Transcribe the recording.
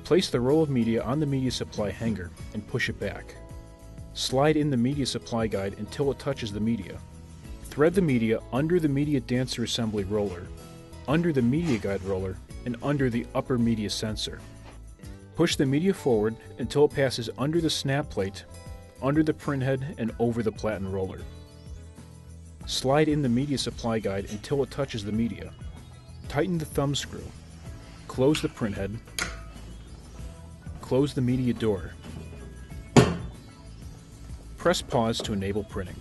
Place the roll of media on the media supply hanger and push it back. Slide in the media supply guide until it touches the media. Thread the media under the media dancer assembly roller, under the media guide roller, and under the upper media sensor. Push the media forward until it passes under the snap plate, under the printhead, and over the platen roller. Slide in the media supply guide until it touches the media. Tighten the thumb screw. Close the printhead. Close the media door. Press pause to enable printing.